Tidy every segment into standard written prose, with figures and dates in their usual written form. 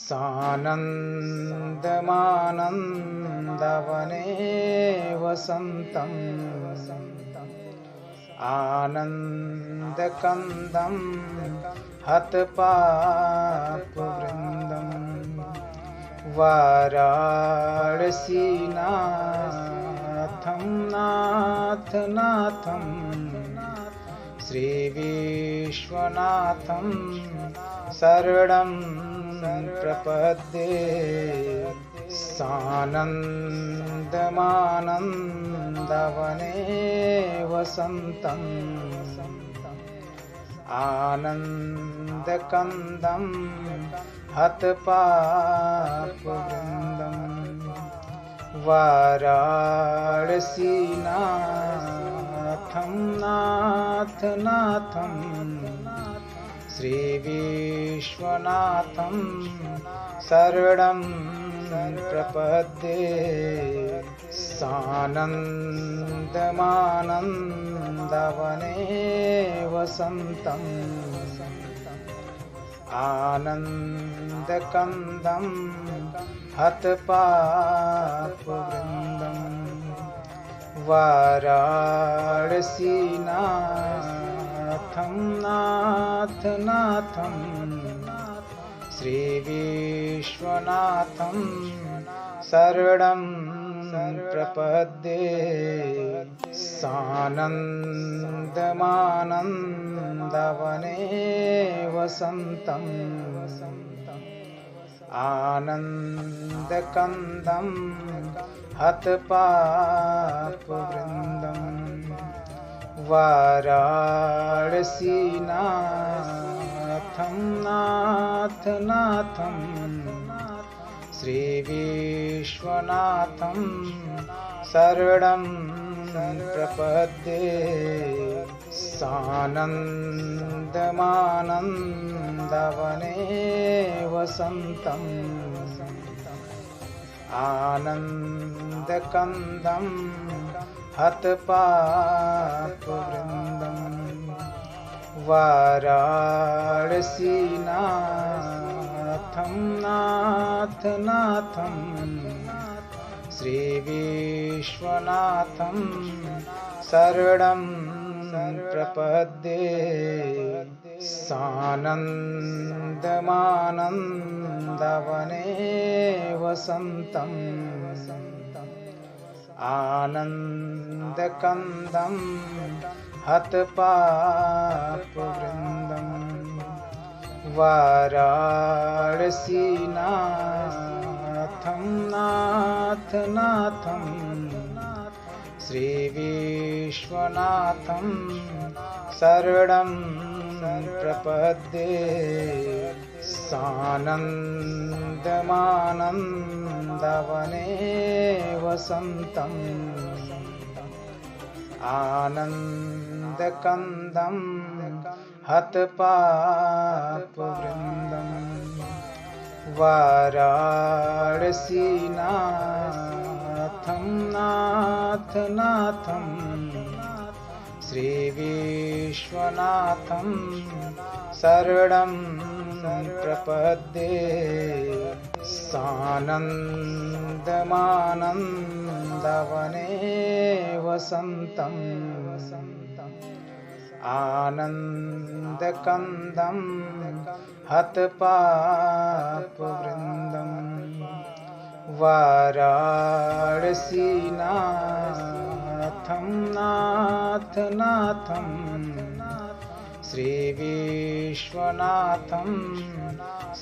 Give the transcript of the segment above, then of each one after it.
सानन्दमानन्दवने वसन्तम् आनन्दकन्दं हतपापवृन्दम् वाराणसीनाथं नाथनाथं श्रीविश्वनाथं शरणं प्रपद्ये सानन्दमानन्दवने वसन्तम् आनन्दकन्दं हतपापवृन्दम् वाराणसीनाथं नाथनाथं श्रीविश्वनाथं शरणं प्रपद्ये सानन्दमानन्दवने वसन्तम् आनन्दकन्दं हतपापवृन्दम् वाराणसीनाथं नाथनाथं श्रीविश्वनाथं शरणं प्रपद्ये सानन्दमानन्दवने वसन्तम् आनन्दकन्दं हतपापवृन्दम् वाराणसीनाथं नाथनाथं श्रीविश्वनाथं शरणं प्रपद्ये सानन्दमानन्दवने वसन्तम् आनन्दकन्दं हतपापवृन्दम् वाराणसीनाथं नाथनाथं श्रीविश्वनाथं शरणं प्रपद्ये सानन्दमानन्दवने वसन्तम् आनन्दकन्दं हतपापवृन्दम् वाराणसीनाथं नाथनाथं श्रीविश्वनाथं शरणं प्रपद्ये सानन्दमानन्दवने वसन्तम् आनन्दकन्दं हतपापवृन्दम् वाराणसीनाथं नाथनाथं श्रीविश्वनाथं शरणं प्रपद्ये सानन्दमानन्दवने वसन्तम् आनन्दकन्दं हतपापवृन्दम् वाराणसीनाथं नाथनाथं श्रीविश्वनाथं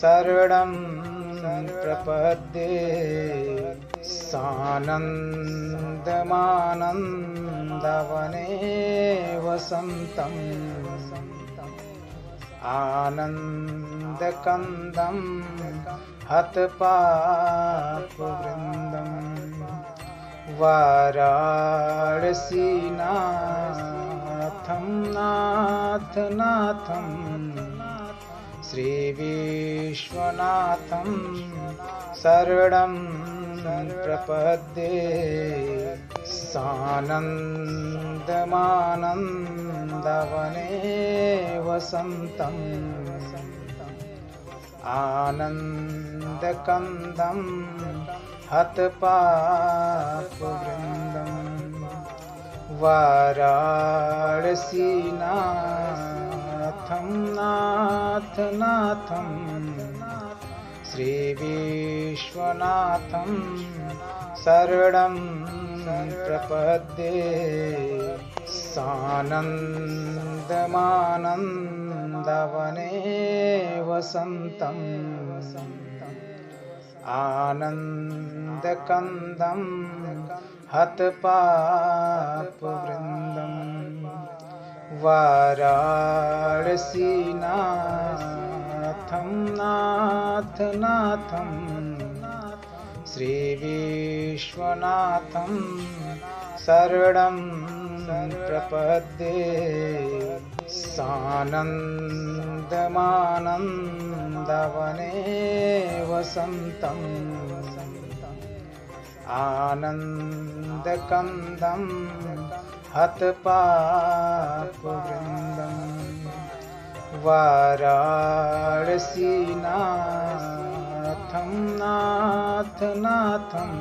शरणं प्रपद्ये सानन्दमानन्दवने वसन्तम् आनन्दकन्दं हतपापवृन्दम् वाराणसीनाथं नाथनाथं श्रीविश्वनाथं शरणं प्रपद्ये सानन्दमानन्दवने वसन्तम् आनन्द आनन्दकन्दं हतपापवृन्दं वाराणसीनाथं नाथनाथं श्रीविश्वनाथं शरणं प्रपद्ये सानन्दमानन्दवने वसन्तम् आनन्दकन्दं हतपापवृन्दं वाराणसीनाथं नाथनाथं श्रीविश्वनाथं शरणं प्रपद्ये सानन्दमानन्दवने वसन्तम् आनन्दकन्दं हतपापवृन्दं वाराणसीनाथं नाथनाथं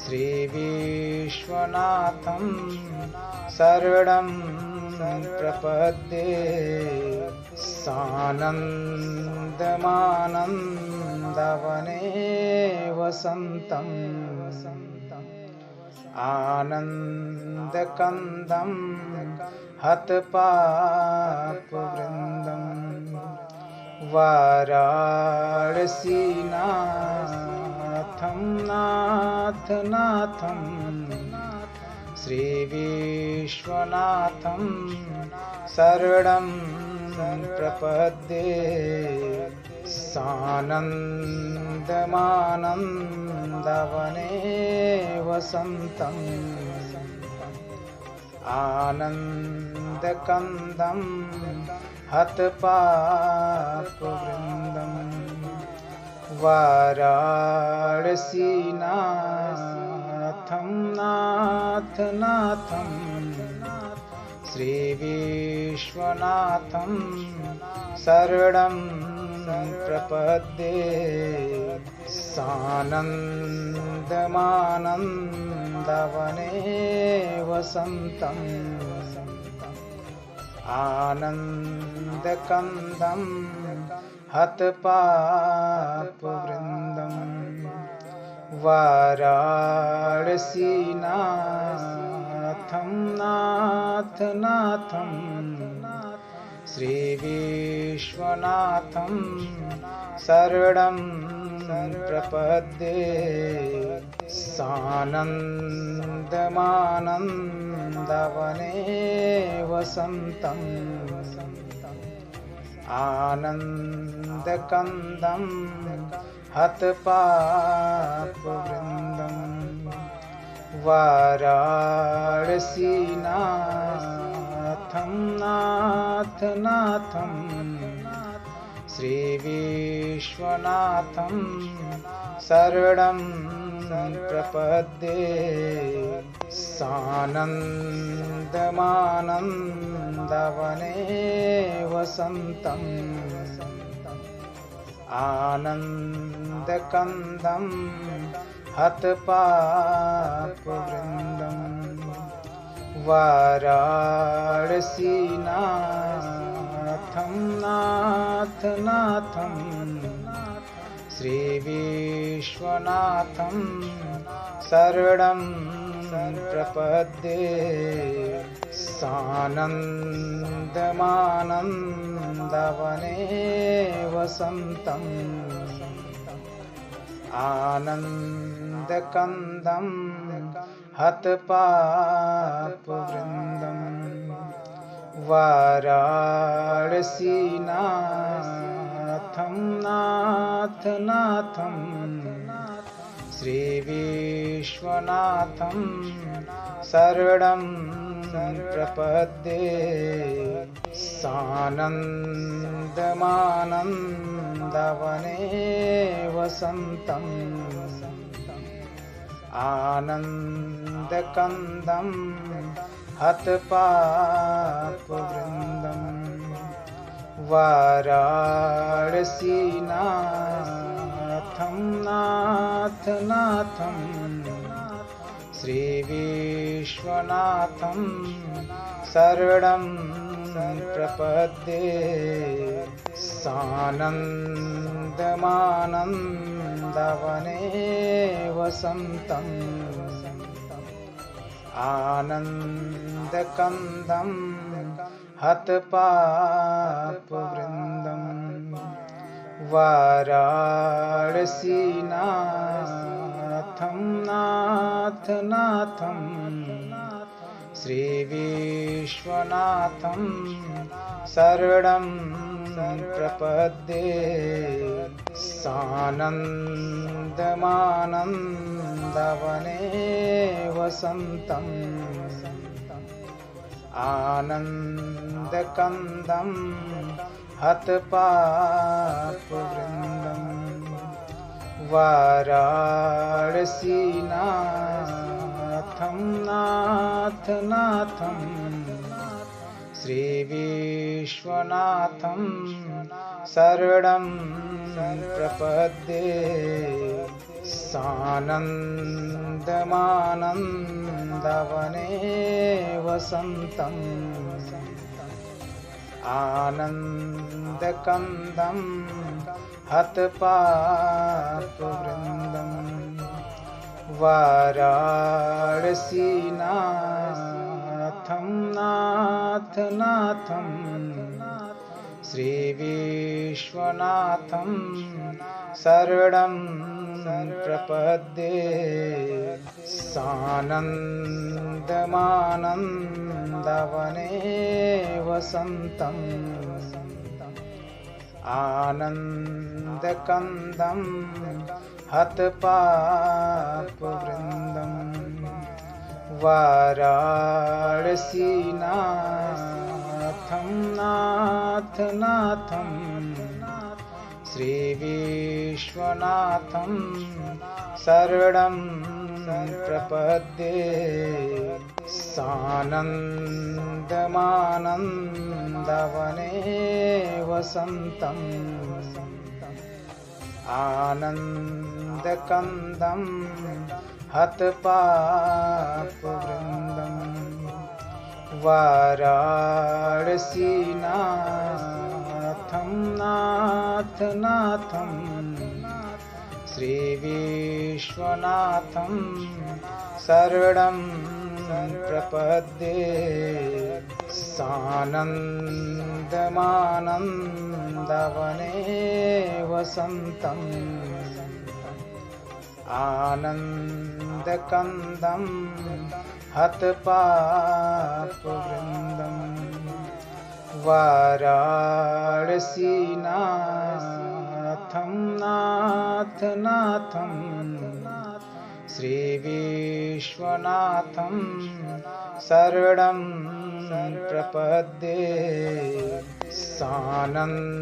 श्रीविश्वनाथं शरणं प्रपद्ये सानन्दमानन्दवने वसन्तम् आनन्दकन्दं हतपापवृन्दं वाराणसीनाथं नाथनाथं श्रीविश्वनाथं शरणं प्रपद्ये सानन्दमानन्दवने वसन्तम् आनन्दकन्दं हतपापवृन्दं वाराणसीनाथं नाथनाथं श्रीविश्वनाथं शरणं प्रपद्ये सानन्दमानन्दवने वसन्तम् आनन्दकन्दं हतपापवृन्दं वाराणसीनाथं नाथनाथं श्रीविश्वनाथं शरणं प्रपद्ये सानन्दमानन्दवने वसन्तम् आनन्दकन्दं हतपापवृन्दं वाराणसीनाथं नाथनाथं श्रीविश्वनाथं शरणं प्रपद्ये सानन्दमानन्दवने वसन्तम् आनन्दकन्दं हतपापवृन्दं वाराणसीनाथं नाथनाथं श्रीविश्वनाथं शरणं प्रपद्ये सानन्दमानन्दवने वसन्तम् आनन्दकन्दं हतपापवृन्दं वाराणसीनाथं नाथनाथं श्रीविश्वनाथं शरणं प्रपद्ये सानन्दमानन्दवने वसन्तम् आनन्दकन्दं हतपापवृन्दं वाराणसीनाथं नाथ नाथं श्रीविश्वनाथं शरणं प्रपद्ये सानन्दमानन्दवने वसन्तम् आनन्दकन्दं हतपापवृन्दं वाराणसीनाथं नाथ नाथं श्रीविश्वनाथं शरणं प्रपद्ये सानन्दमानन्दवने वसन्तम् आनन्दकन्दं हतपापवृन्दं वाराणसीनाथं नाथ नाथं श्रीविश्वनाथं शरणं प्रपद्ये सानन्दमानन्दवने वसन्तम् आनन्दकन्दं हतपापवृन्दं वाराणसीनाथं नाथ नाथं श्रीविश्वनाथं शरणं प्रपद्ये सानन्दमानन्दवने वसन्तम् आनन्दकन्दं हतपापवृन्दं वाराणसीनाथं नाथ नाथं श्रीविश्वनाथं शरणं प्रपद्ये सानन्दमानन्दवने वसन्तम् आनन्दकन्दं हतपापवृन्दं वाराणसीनाथं नाथ नाथं श्रीविश्वनाथं शरणं प्रपद्ये सानन्दमानन्दवने वसन्तम् आनन्दकन्दं हतपापवृन्दं वाराणसीनाथं नाथ नाथं श्रीविश्वनाथं शरणं प्रपद्ये सानन्दमानन्दवने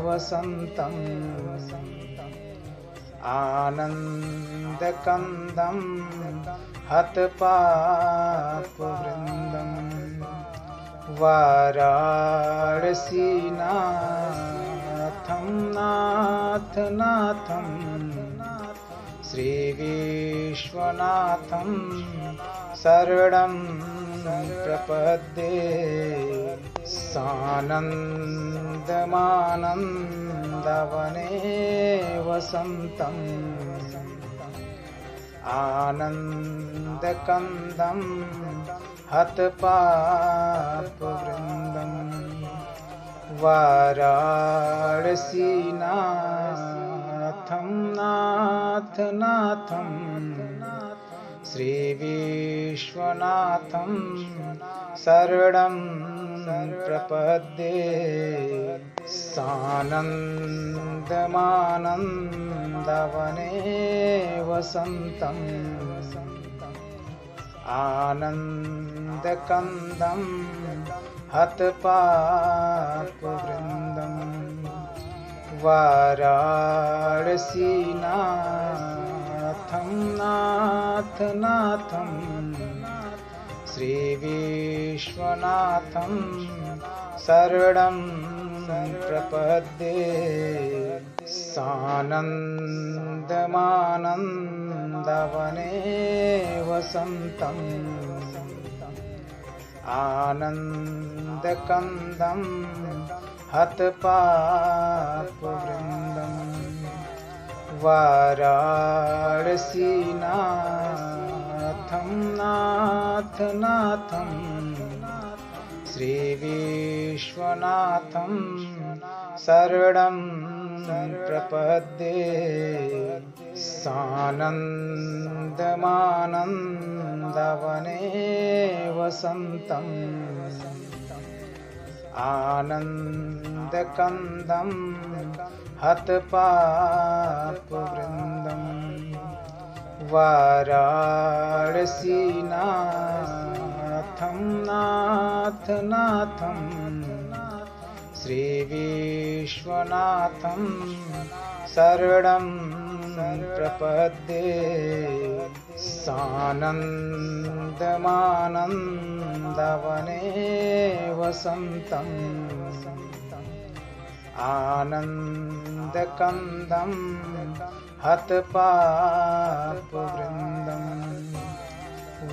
वसन्तम् आनन्दकन्दं हतपापवृन्दं वाराणसीनाथं नाथ नाथं श्रीविश्वनाथं शरणं प्रपद्ये सानन्दमानन्दवने वसन्तम् आनन्दकन्दं हतपापवृन्दं वाराणसीनाथं नाथ नाथं श्रीविश्वनाथं शरणं प्रपद्ये सानन्दमानन्दवने वसन्तम् आनन्दकन्दं हतपापवृन्दं वाराणसीनाथं नाथ नाथं श्रीविश्वनाथं शरणं प्रपद्ये सानन्दमानन्दवने वसन्तम् आनन्दकन्दं हतपापवृन्दम् वाराणसीनाथं नाथनाथं श्रीविश्वनाथं शरणं प्रपद्ये सानन्दमानन्दवने वसन्तम् आनन्दकन्दं हतपापवृन्दम् वाराणसीनाथं नाथनाथं श्रीविश्वनाथं शरणं प्रपद्ये सानन्दमानन्दवने वसन्तम् आनन्दकन्दं हतपापवृन्दम्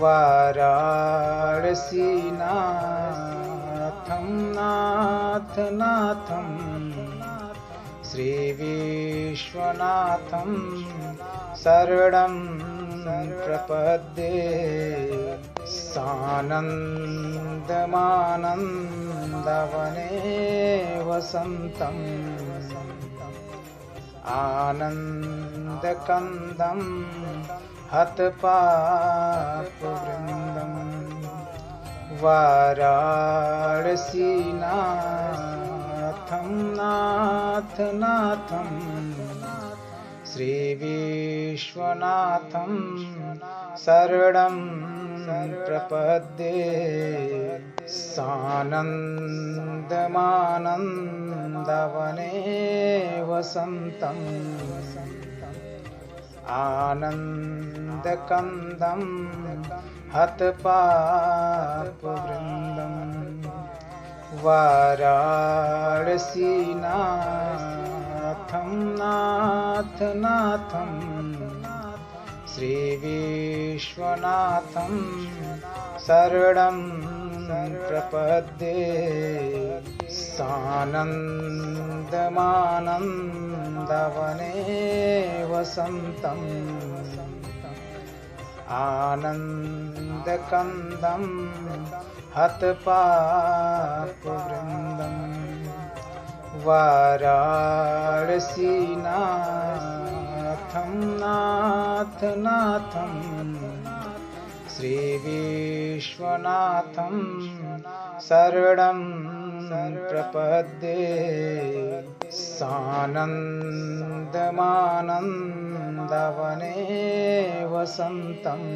वाराणसीनाथं नाथनाथं श्रीविश्वनाथं शरणं प्रपद्ये सानन्दमानन्दवने वसन्तम् आनन्दकन्दं हतपापवृन्दम् वाराणसीनाथं नाथनाथं श्रीविश्वनाथं शरणं प्रपद्ये सानन्दमानन्दवने वसन्तम् आनन्दकन्दं हतपापवृन्दम् वाराणसीनाथं नाथनाथं श्रीविश्वनाथं शरणं प्रपद्ये सानन्दमानन्दवने वसन्तम् आनन्दकन्दं हतपापवृन्दम् वाराणसीनाथं नाथनाथं श्रीविश्वनाथं शरणं प्रपद्ये सानन्दमानन्दवने वसन्तम्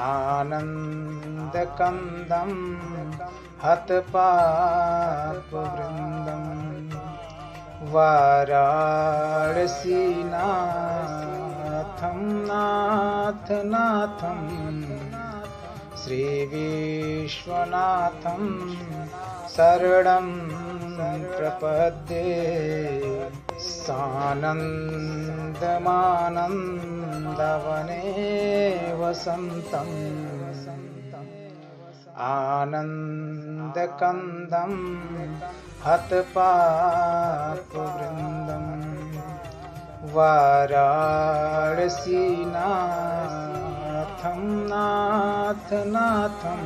आनन्दकन्दं हतपापवृन्दम् वाराणसीनाथं नाथनाथं श्रीविश्वनाथं शरणं प्रपद्ये सानन्दमानन्दवने वसन्तम् आनन्दकन्दं हतपापवृन्दम् वाराणसीनाथं नाथनाथं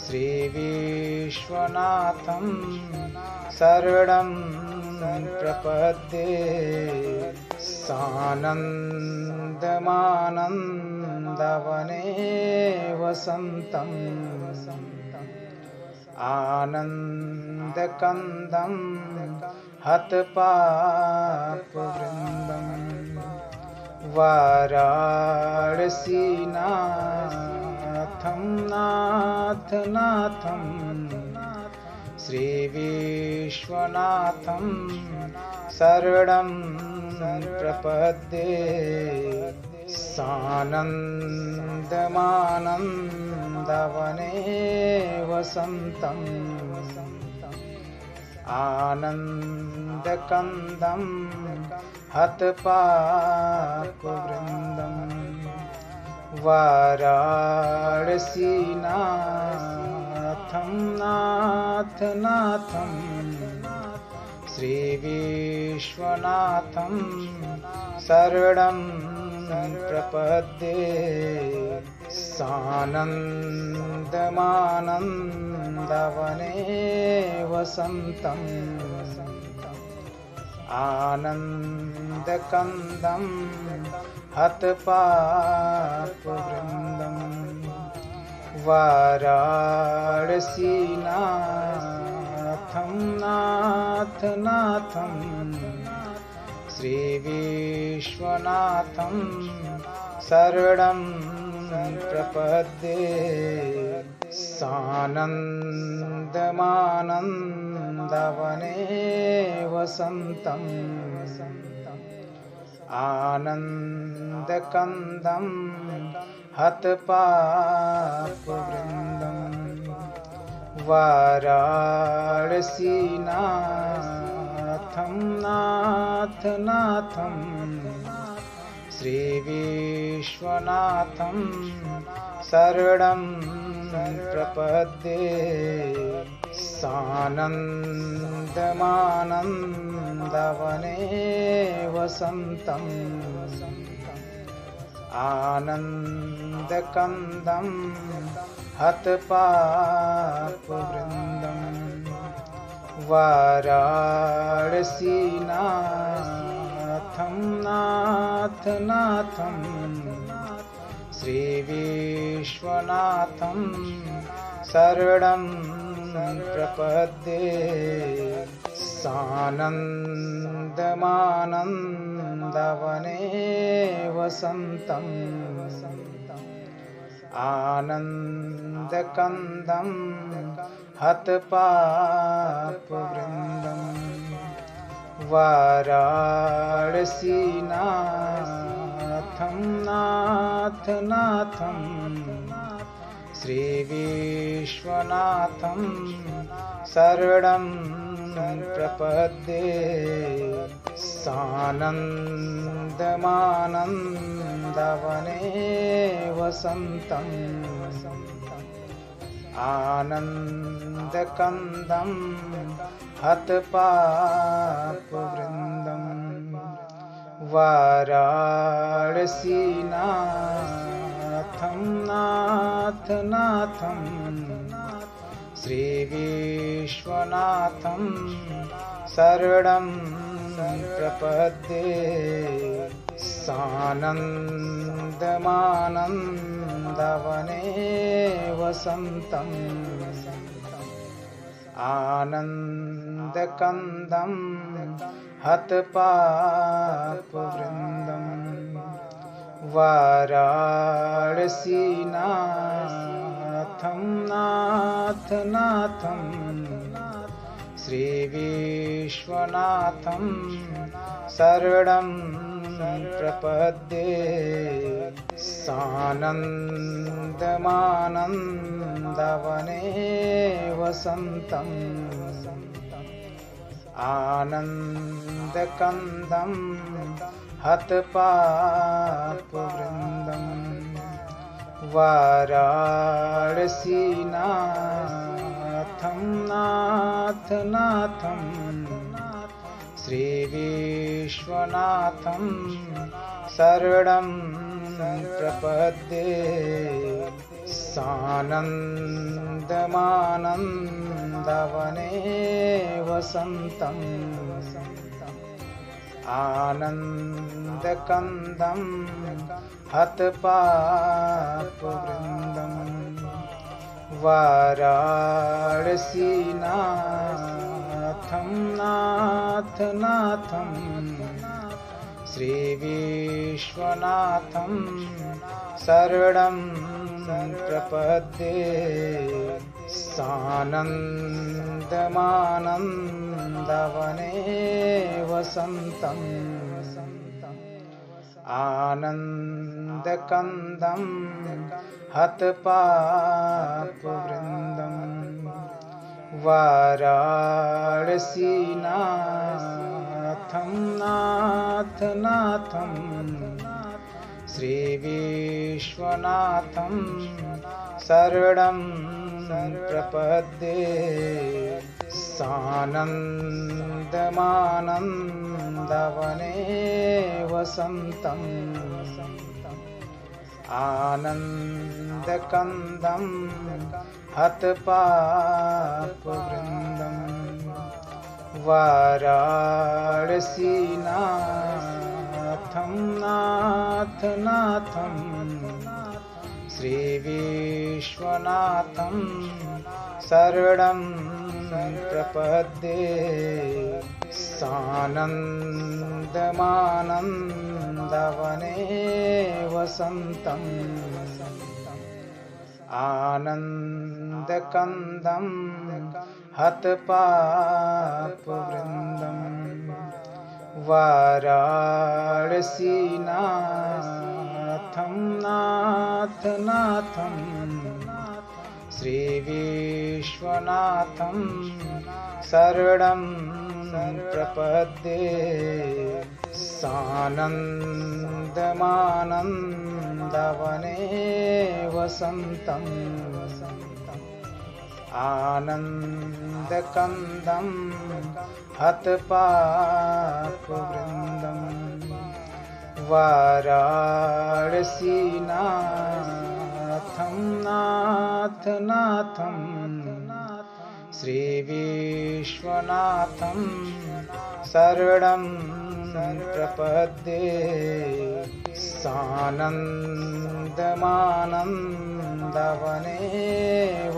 श्रीविश्वनाथं शरणं प्रपद्ये सानन्दमानन्दवने वसन्तम् आनन्दकन्दं हतपापवृन्दम् वाराणसीनाथं नाथनाथं श्रीविश्वनाथं शरणं प्रपद्ये सानन्दमानन्दवने वसन्तम् आनन्दकन्दं हतपापवृन्दम् वाराणसीनाथं नाथनाथं श्रीविश्वनाथं शरणं प्रपद्ये सानन्दमानन्दवने वसन्तम् आनन्दकन्दं हतपापवृन्दम् वाराणसीनाथं नाथनाथं श्रीविश्वनाथं शरणं प्रपद्ये सानन्दमानन्दवने वसन्तम् आनन्दकन्दं हतपापवृन्दम् वाराणसीनाथं नाथनाथं श्रीविश्वनाथं शरणं प्रपद्ये सानन्दमानन्दवने वसन्तम् आनन्दकन्दं हतपापवृन्दम् वाराणसीनाथं नाथनाथं श्रीविश्वनाथं शरणं प्रपद्ये सानन्दमानन्दवने वसन्तम् आनन्दकन्दं हतपापवृन्दम् वाराणसीनाथं नाथनाथं श्रीविश्वनाथं शरणं प्रपद्ये सानन्दमानन्दवने वसन्तम् आनन्दकन्दं हतपापवृन्दम् वाराणसीनाथं नाथनाथं श्रीविश्वनाथं शरणं प्रपद्ये सानन्दमानन्दवने वसन्तम् आनन्दकन्दं हतपापवृन्दम् वाराणसीनाथं नाथनाथं श्रीविश्वनाथं शरणं प्रपद्ये सानन्दमानन्दवने वसन्तम् आनन्दकन्दं हतपापवृन्दम् वाराणसीनाथं नाथनाथं श्रीविश्वनाथं शरणं प्रपद्ये सानन्दमानन्दवने वसन्तम् आनन्दकन्दं हतपापवृन्दम् वाराणसीनाथं नाथनाथं श्रीविश्वनाथं शरणं प्रपद्ये सानन्दमानन्दवने वसन्तम् आनन्दकन्दं हतपापवृन्दं वाराणसीनाथं नाथनाथं श्रीविश्वनाथं शरणं प्रपद्ये सानन्दमानन्दवने वसन्तम् आनन्दकन्दं हतपापवृन्दं वाराणसीनाथं नाथनाथं श्रीविश्वनाथं शरणं प्रपद्ये सानन्दमानन्दवने वसन्तम् आनन्दकन्दं हतपापवृन्दं वाराणसीनाथं नाथनाथं श्रीविश्वनाथं शरणं प्रपद्ये सानन्दमानन्दवने वसन्तम् आनन्दकन्दं हतपापवृन्दं वाराणसीनाथं नाथनाथं श्रीविश्वनाथं शरणं प्रपद्ये सानन्दमानन्दवने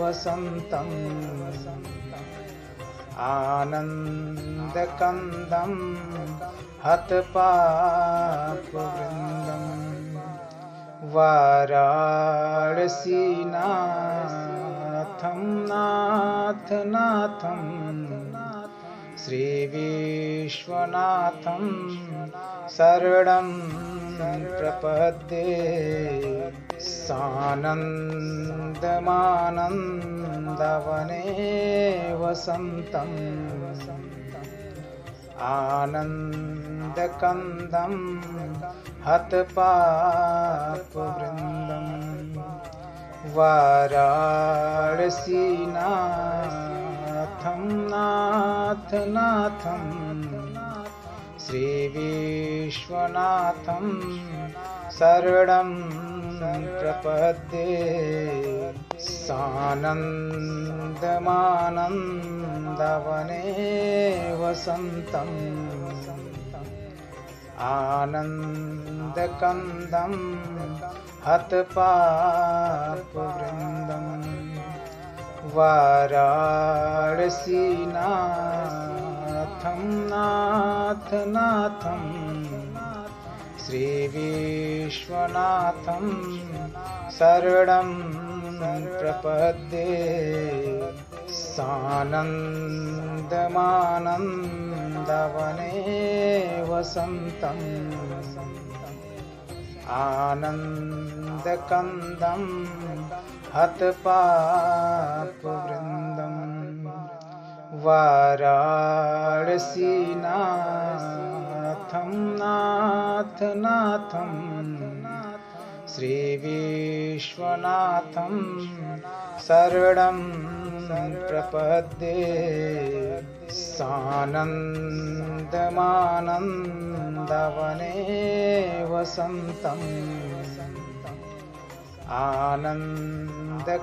वसन्तम् आनन्दकन्दं हतपापवृन्दं वाराणसीनाथं नाथनाथं श्रीविश्वनाथं शरणं प्रपद्ये सानन्दमानन्दवने वसन्तम् आनन्दकन्दं हतपापवृन्दं वाराणसीनाथं नाथनाथं श्रीविश्वनाथं शरणं प्रपद्ये सानन्दमानन्दवने वसन्तम् आनन्दकन्दं हतपापवृन्दं वाराणसीनाथं नाथनाथं श्रीविश्वनाथं शरणं प्रपद्ये सानन्दमानन्दवने वसन्तम् आनन्दकन्दं हतपापवृन्दं वाराणसीनाथं नाथनाथं श्रीविश्वनाथं शरणं प्रपद्ये सानन्दमानन्दवने वसन्तम् आनन्दकन्दं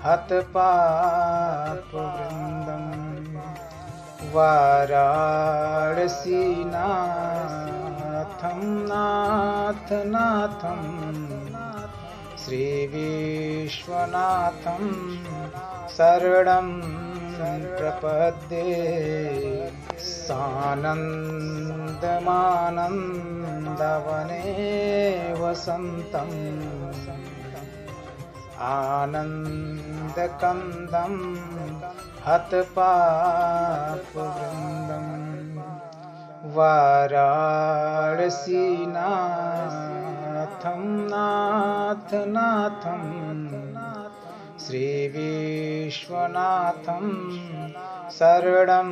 हतपापवृन्दं वाराणसीनाथं नाथनाथं श्रीविश्वनाथं शरणं प्रपद्ये सानन्दमानन्दवने वसन्तम् आनन्दकन्दं हतपापवृन्दं वाराणसीनाथं नाथ नाथं श्रीविश्वनाथं शरणं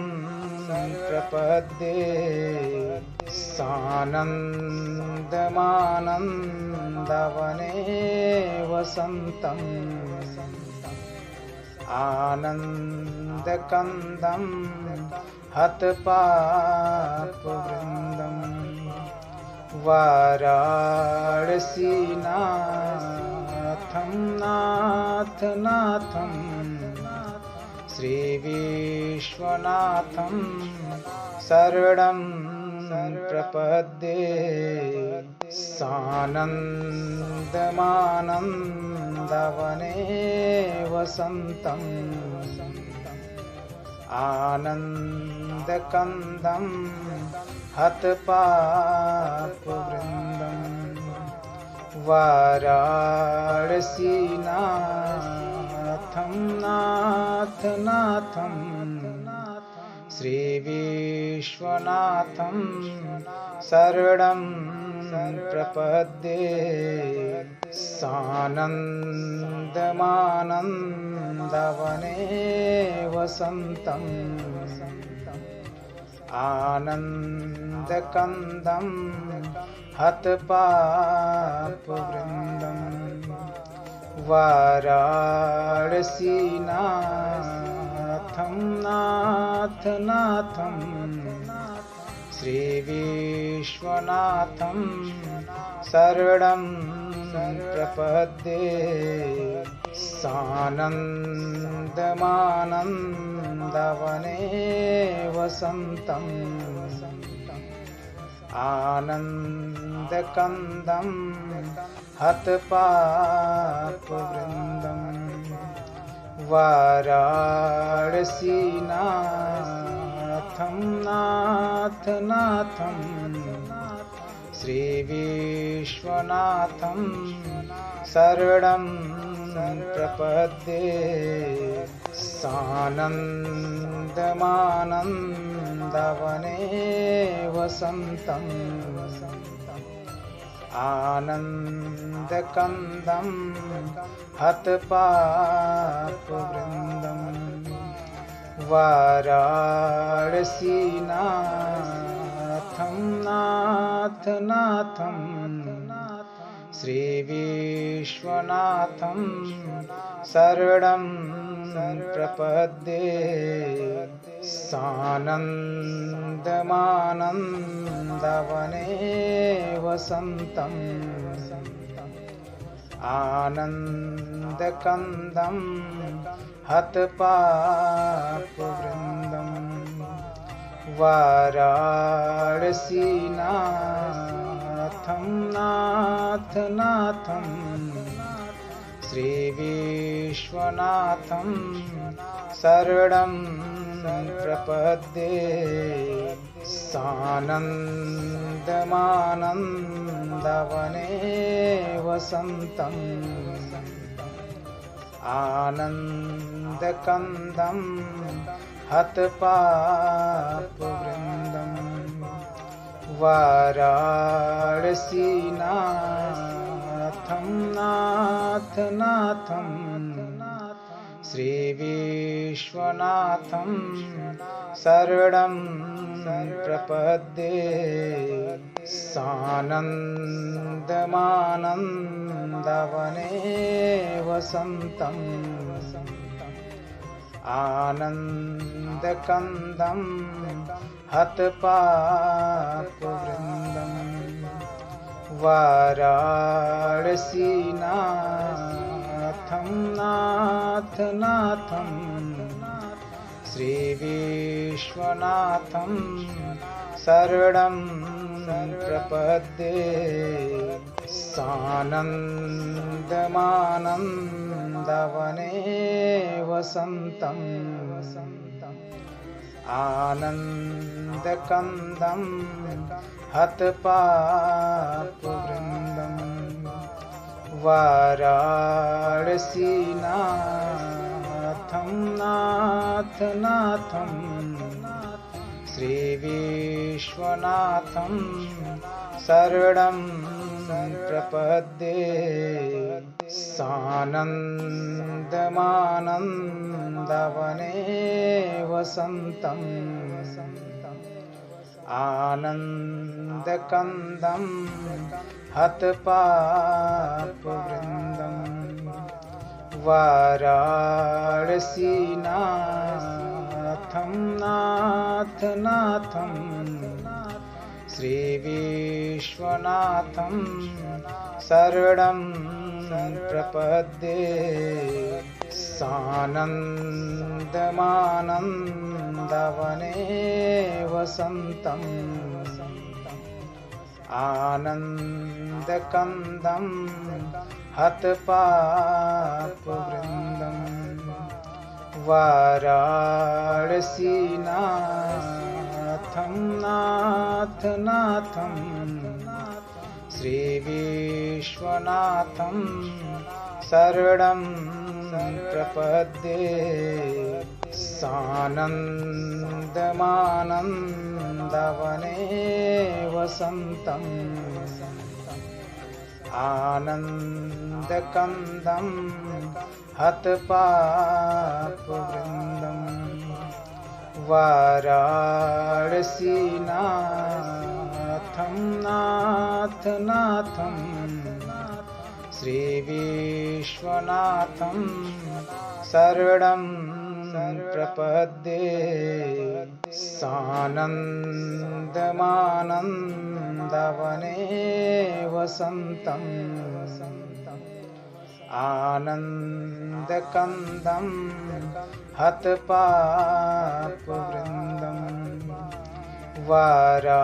प्रपद्ये सानन्दमानन्दवने वसन्तम् आनन्दकन्दं हतपापवृन्दम् वाराणसीनाथं नाथ नाथं श्रीविश्वनाथं शरणं प्रपद्ये सानन्दमानन्दवने वसन्तम् आनन्दकन्दं हतपापवृन्दम् वाराणसीनाथं नाथ नाथं श्रीविश्वनाथं शरणं प्रपद्ये सानन्दमानन्दवने वसन्तम् आनन्दकन्दं हतपापवृन्दम् वाराणसीनाथं नाथ नाथं श्रीविश्वनाथं शरणं प्रपद्ये सानन्दमानन्दवने वसन्तम् आनन्दकन्दं हतपापवृन्दम् वाराणसीनाथं नाथ नाथं श्रीविश्वनाथं शरणं प्रपद्ये सानन्दमानन्दवने वसन्तम् आनन्दकन्दं हतपापवृन्दम् वाराणसीनाथं नाथ नाथं श्रीविश्वनाथं शरणं प्रपद्ये सानन्दमानन्दवने वसन्तम् आनन्दकन्दं हतपापवृन्दम् वाराणसीनाथं नाथ नाथं श्रीविश्वनाथं शरणं प्रपद्ये सानन्दमानन्दवने वसन्तम् आनन्दकन्दं हतपापवृन्दम् वाराणसीनाथं नाथ नाथं श्रीविश्वनाथं शरणं प्रपद्ये सानन्दमानन्दवने वसन्तम् आनन्दकन्दं हतपापवृन्दम् वाराणसीनाथं नाथ नाथं श्रीविश्वनाथं शरणं प्रपद्ये सानन्दमानन्दवने वसन्तम् आनन्दकन्दं हतपापवृन्दम् वाराणसीनाथं नाथ नाथं श्रीविश्वनाथं शरणं प्रपद्ये सानन्दमानन्दवने वसन्तम् आनन्दकन्दं हतपापवृन्दं वाराणसीनाथं नाथनाथं श्रीविश्वनाथं शरणं प्रपद्ये सानन्दमानन्दवने वसन्तम् आनन्दकन्दं हतपापवृन्दं वाराणसीनाथं नाथनाथं श्रीविश्वनाथं शरणं प्रपद्ये सानन्दमानन्दवने वसन्तम् आनन्दकन्दं हतपापवृन्दं वाराणसीनाथं नाथनाथं श्रीविश्वनाथं शरणं प्रपद्ये सानन्दमानन्दवने वसन्तम् आनन्दकन्दं हतपापवृन्दं वाराणसीनाथं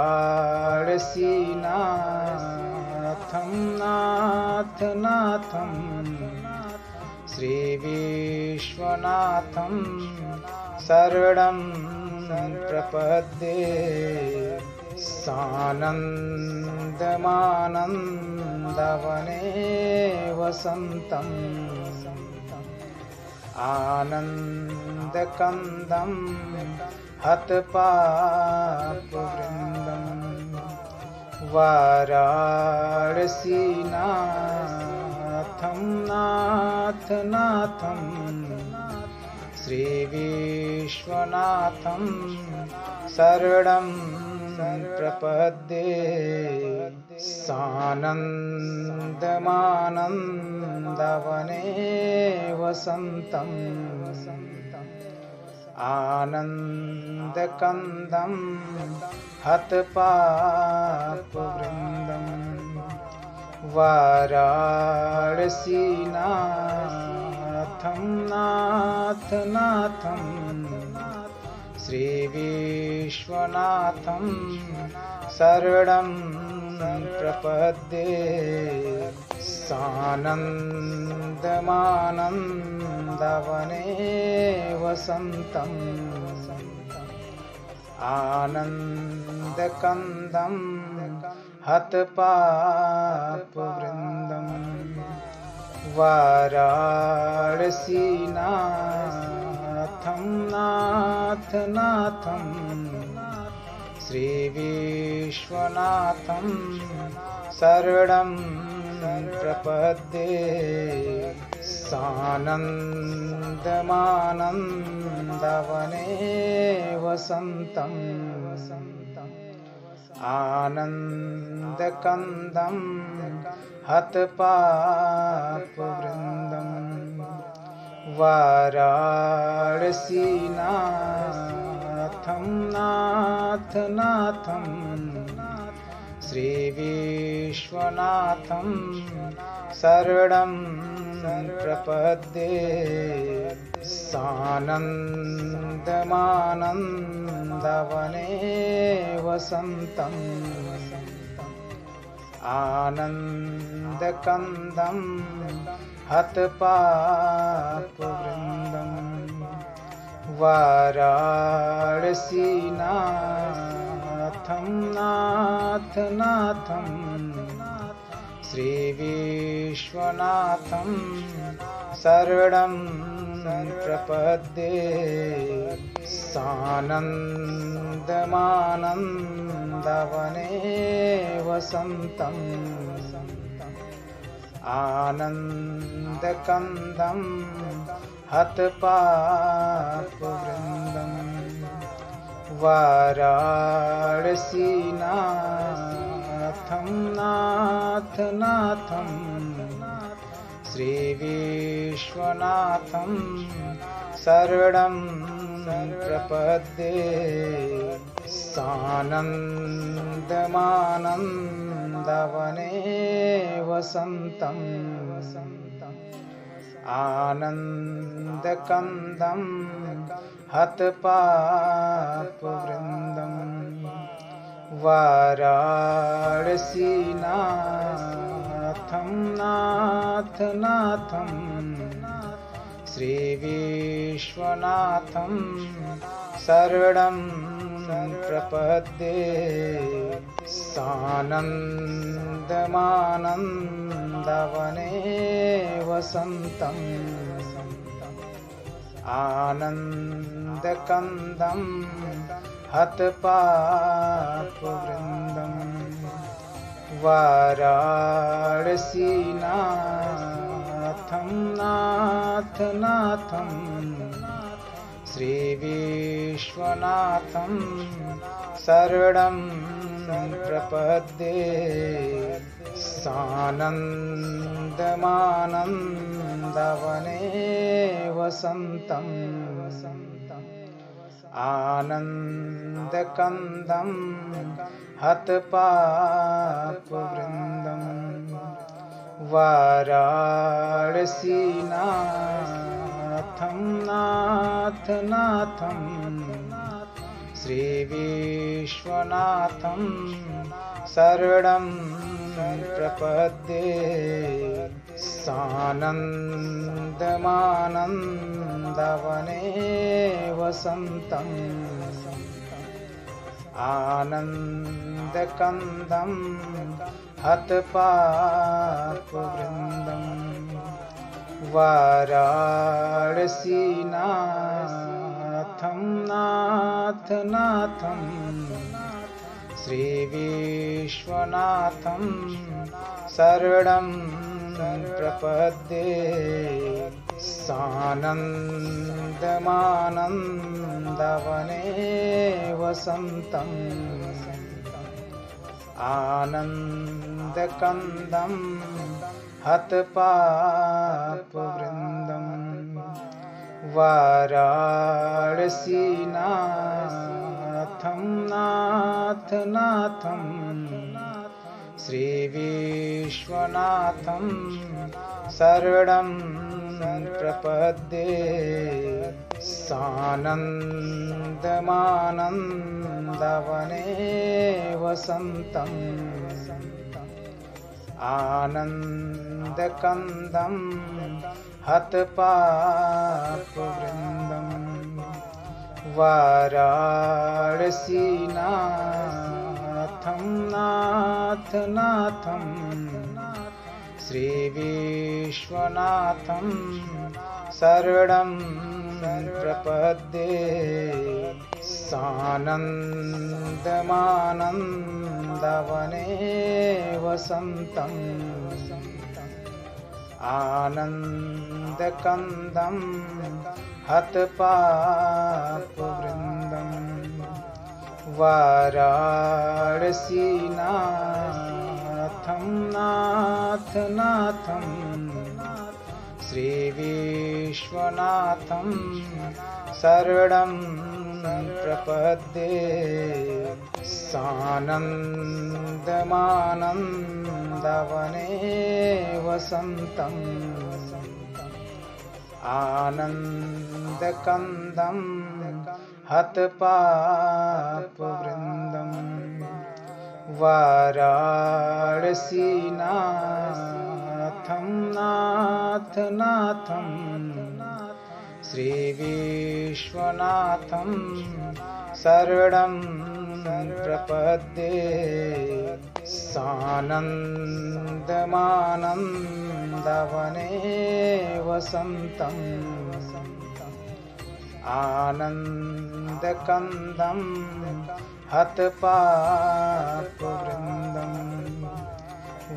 नाथनाथं श्रीविश्वनाथं शरणं प्रपद्ये सानन्दमानन्दवने वसन्तम् आनन्दकन्दं हतपापवृन्दं वाराणसीनाथं नाथनाथं श्रीविश्वनाथं शरणं प्रपद्ये सानन्दमानन्दवने वसन्तम् आनन्दकन्दं हतपापवृन्दं वाराणसीनाथं नाथनाथं श्रीविश्वनाथं शरणं प्रपद्ये सानन्दमानन्दवने वसन्तम् आनन्दकन्दं हतपापवृन्दं वाराणसीनाथं नाथनाथं श्रीविश्वनाथं शरणं प्रपद्ये सानन्दमानन्दवने वसन्तम् आनन्दकन्दं हतपापवृन्दं वाराणसीनाथं नाथनाथं श्रीविश्वनाथं शरणं प्रपद्ये सानन्दमानन्दवने वसन्तम् आनन्दकन्दं हतपापवृन्दं वाराणसीनाथं नाथनाथं श्रीविश्वनाथं शरणं प्रपद्ये सानन्दमानन्दवने वसन्तम् आनन्दकन्दं हतपापवृन्दम् वाराणसीनाथं नाथनाथं श्रीविश्वनाथं शरणं प्रपद्ये सानन्दमानन्दवने वसन्तम् आनन्दकन्दं हतपापवृन्दम् वाराणसीनाथं नाथनाथं श्रीविश्वनाथं शरणं प्रपद्ये सानन्दमानन्दवने वसन्तम् आनन्दकन्दं हतपापवृन्दम् वाराणसीनाथं नाथनाथं श्रीविश्वनाथं शरणं प्रपद्ये सानन्दमानन्दवने वसन्तम् आनन्दकन्दं हतपापवृन्दम् वाराणसीनाथं नाथनाथं श्रीविश्वनाथं शरणं प्रपद्ये सानन्दमानन्दवने वसन्तम् आनन्दकन्दं हतपापवृन्दम् वाराणसीनाथं नाथनाथं श्रीविश्वनाथं शरणं प्रपद्ये सानन्दमानन्दवने वसन्तम् आनन्दकन्दं हतपापवृन्दम् वाराणसीनाथं नाथनाथं श्रीविश्वनाथं शरणं प्रपद्ये सानन्दमानन्दवने वसन्तम् आनन्दकन्दं हतपापवृन्दम् वाराणसीनाथं नाथनाथं श्रीविश्वनाथं शरणं प्रपद्ये सानन्दमानन्दवने वसन्तम् आनन्दकन्दं हतपापवृन्दम् वाराणसीनाथं नाथनाथं श्रीविश्वनाथं शरणं प्रपद्ये सानन्दमानन्दवने वसन्तम् आनन्दकन्दं हतपापवृन्दम् वाराणसीनाथं नाथनाथं श्रीविश्वनाथं शरणं प्रपद्ये सानन्दमानन्दवने वसन्तम् आनन्दकन्दं हतपापवृन्दं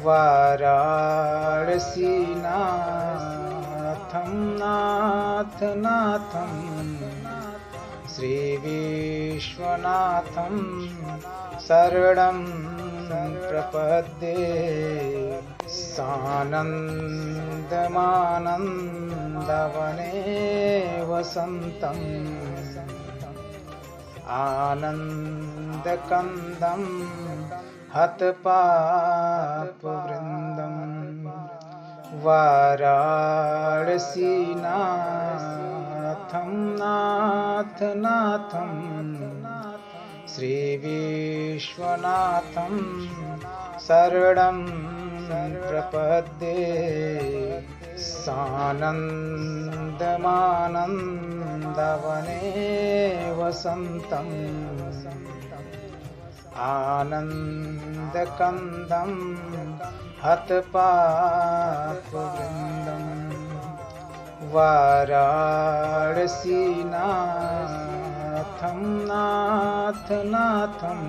वाराणसीनाथं नाथनाथं श्रीविश्वनाथं शरणं प्रपद्ये सानन्दमानन्दवने वसन्तम् आनन्दकन्दं हतपापवृन्दं वाराणसीनाथं नाथनाथं श्रीविश्वनाथं शरणं प्रपद्ये सानन्दमानन्दवने वसन्तम् आनन्दकन्दं हतपापवृन्दं वाराणसीनाथं नाथनाथं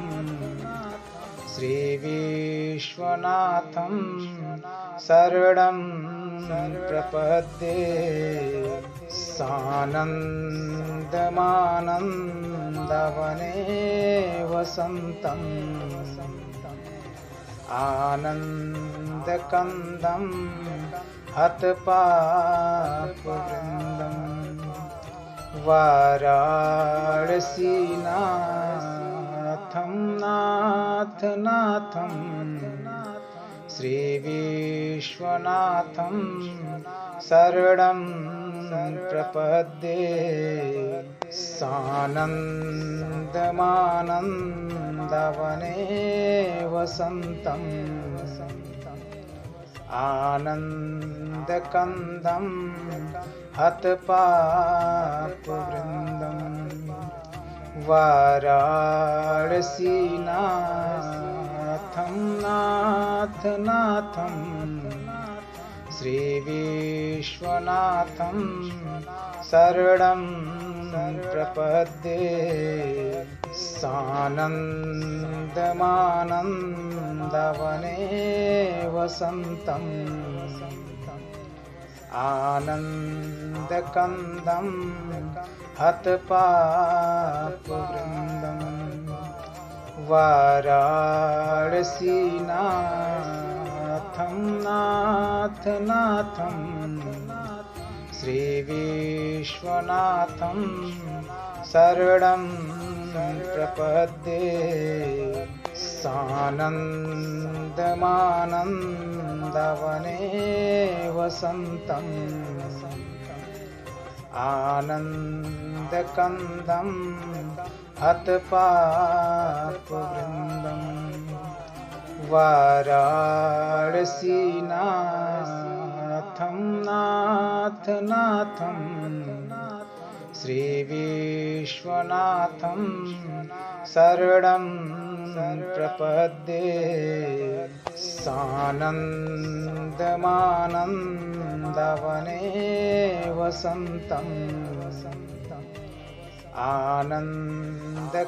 श्रीविश्वनाथं शरणं प्रपद्ये सानन्दमानन्दवने वसन्तम् आनन्दकन्दं हतपापवृन्दं वाराणसीनाथं नाथनाथं श्रीविश्वनाथं शरणं प्रपद्ये सानन्दमानन्दवने वसन्तम् आनन्दकन्दं हतपापवृन्दं वाराणसीनाथं नाथनाथं श्रीविश्वनाथं शरणं प्रपद्ये सानन्दमानन्दवने वसन्तम् आनन्दकन्दं हतपापवृन्दं वाराणसीनाथं नाथनाथं श्रीविश्वनाथं शरणं प्रपद्ये सानन्दमानन्दवने वसन्तम् आनन्दकन्दं हतपापवृन्दं वाराणसीनाथं नाथनाथं श्रीविश्वनाथं शरणं प्रपद्ये सानन्दमानन्दवने वसन्तम् आनन्दकन्दं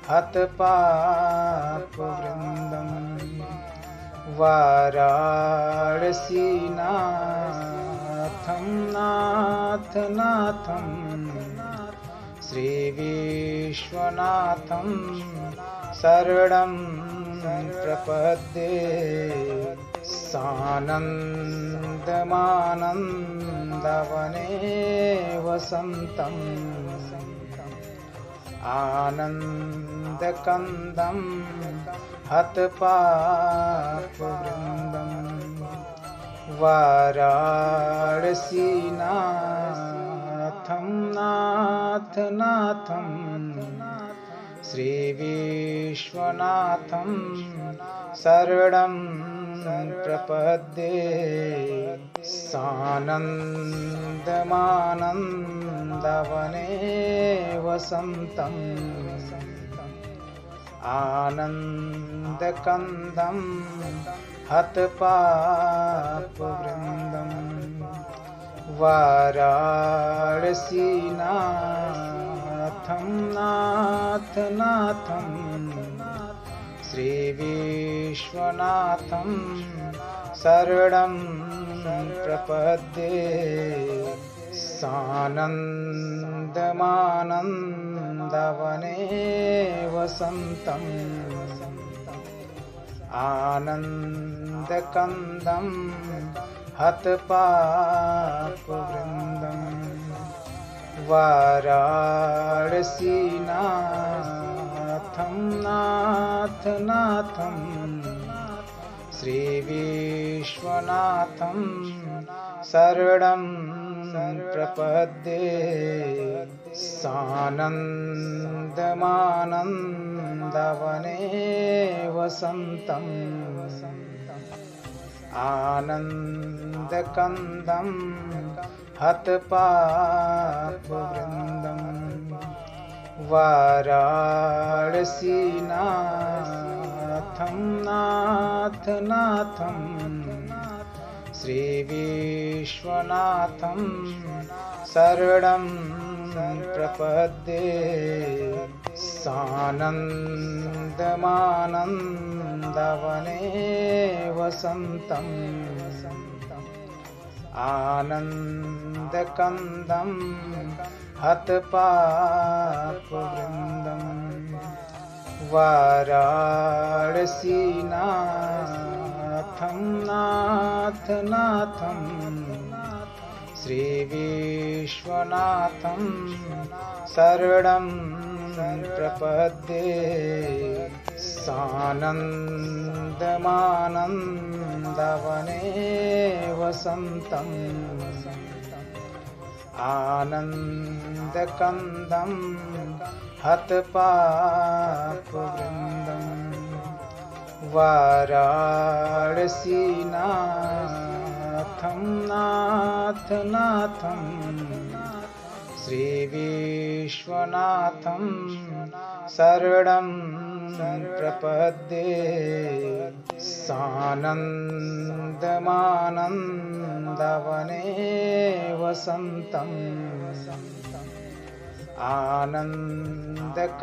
हतपापवृन्दं वाराणसीनाथं नाथनाथं श्रीविश्वनाथं शरणं प्रपद्ये सानन्दमानन्दवने वसन्तम् आनन्दकन्दं हतपापवृन्दं वाराणसीनाथं नाथनाथं श्रीविश्वनाथं शरणं प्रपद्ये सानन्दमानन्दवने वसन्तम् आनन्दकन्दं हतपापवृन्दं वाराणसीनाथं नाथ नाथं श्रीविश्वनाथं शरणं प्रपद्ये सानन्दमानन्दवने वसन्तम् आनन्दकन्दं हतपापवृन्दं वाराणसीनाथं नाथ नाथं श्रीविश्वनाथं शरणं प्रपद्ये सानन्दमानन्दवने वसन्तम् आनन्दकन्दं हतपापवृन्दं वाराणसीनाथं नाथ नाथं श्रीविश्वनाथं शरणं प्रपद्ये सानन्दमानन्दवने वसन्तम् आनन्दकन्दं हतपापवृन्दं वाराणसीनाथं नाथ नाथं श्रीविश्वनाथं शरणं प्रपद्ये सानन्दमानन्दवने वसन्तम् आनन्दकन्दं हतपापवृन्दं वाराणसीनाथं नाथ नाथं श्रीविश्वनाथं शरणं प्रपद्ये सानन्दमानन्दवने वसन्तम् आनन्दकन्दं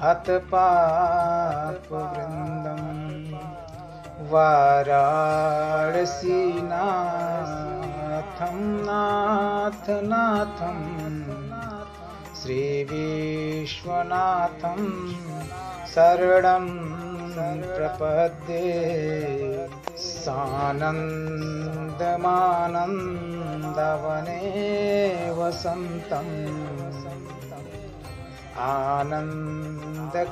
हतपापवृन्दं वाराणसीनाथं नाथ नाथं श्रीविश्वनाथं शरणं प्रपद्ये सानन्दमानन्दवने वसन्तम् आनन्दकन्दं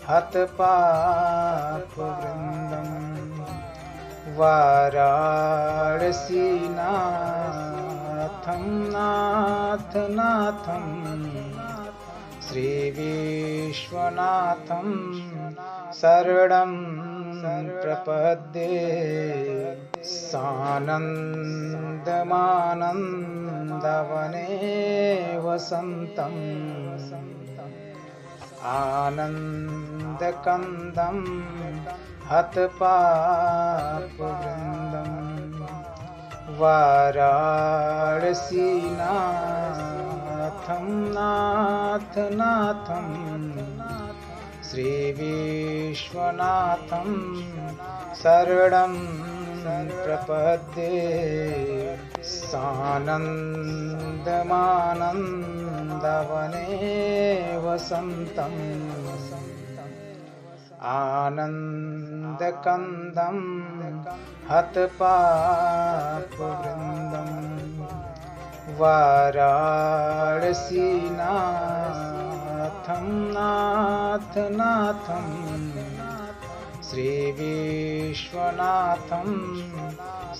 हतपापवृन्दं वाराणसीनाथं नाथ नाथं श्रीविश्वनाथं शरणं प्रपद्ये सानन्दमानन्दवने वसन्तम् आनन्दकन्दं हतपापवृन्दं वाराणसीनाथं नाथ नाथं श्रीविश्वनाथं शरणं प्रपद्ये सानन्दमानन्दवने वसन्तम् आनन्दकन्दं हतपापवृन्दं वाराणसीनाथं नाथ नाथं श्रीविश्वनाथं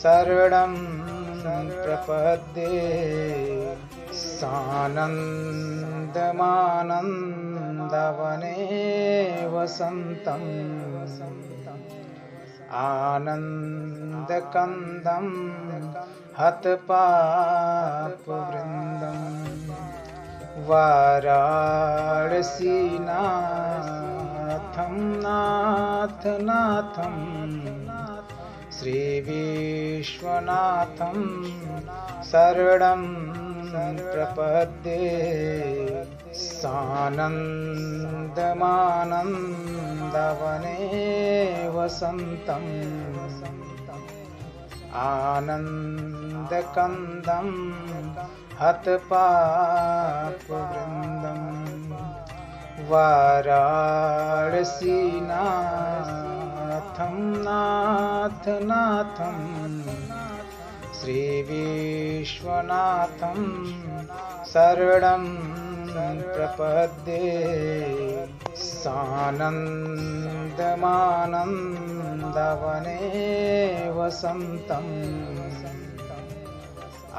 शरणं प्रपद्ये सानन्दमानन्दवने वसन्तम् आनन्दकन्दं हतपापवृन्दं वाराणसीनाथं नाथ नाथं श्रीविश्वनाथं शरणं प्रपद्ये सानन्दमानन्दवने वसन्तम् आनन्दकन्दं हतपापवृन्दं वाराणसीनाथं नाथनाथं श्रीविश्वनाथं शरणं प्रपद्ये सानन्दमानन्दवने वसन्तम्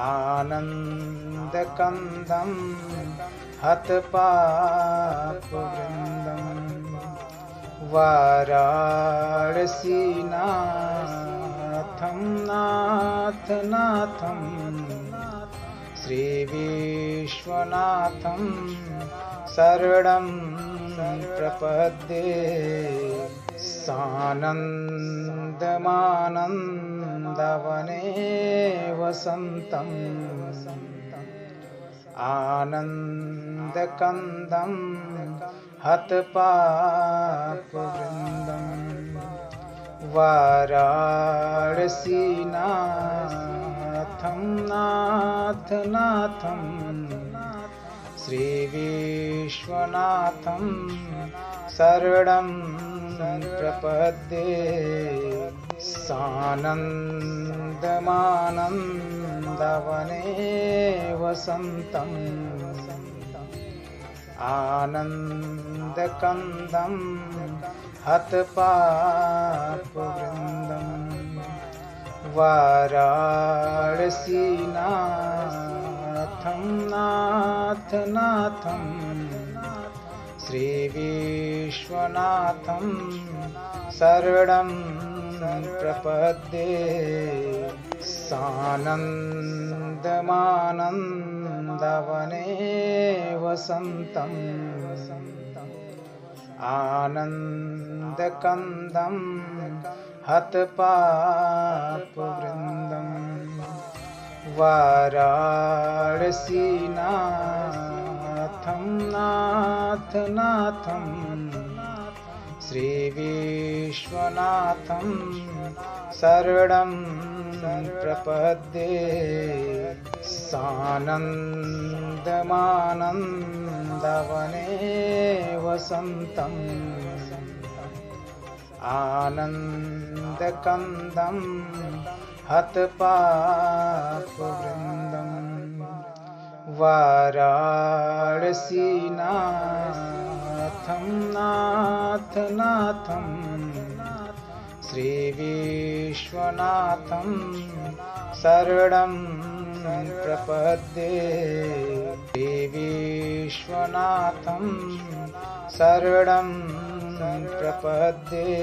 आनन्दकन्दं हतपापवृन्दं वाराणसीनाथं नाथनाथं श्रीविश्वनाथं शरणं प्रपद्ये सानन्दमानन्दवने वसन्तम् आनन्दकन्दं हतपापवृन्दं वाराणसीनाथं नाथनाथं श्रीविश्वनाथं शरणं प्रपद्ये सानन्दमानन्दवने वसन्तम् आनन्दकन्दं हतपापवृन्दं वाराणसीनाथं नाथनाथं श्रीविश्वनाथं शरणं प्रपद्ये सानन्दमानन्दवने वसन्तम् आनन्दकन्दं हतपापवृन्दं वाराणसीनाथं नाथनाथं श्रीविश्वनाथं शरणं प्रपद्ये सानन्दमानन्दवने वसन्तम् आनन्दकन्दं हतपापवृन्दं वाराणसीनाथं नाथनाथं श्रीविश्वनाथं शरणं प्रपद्ये श्रीविश्वनाथं शरणं प्रपद्ये।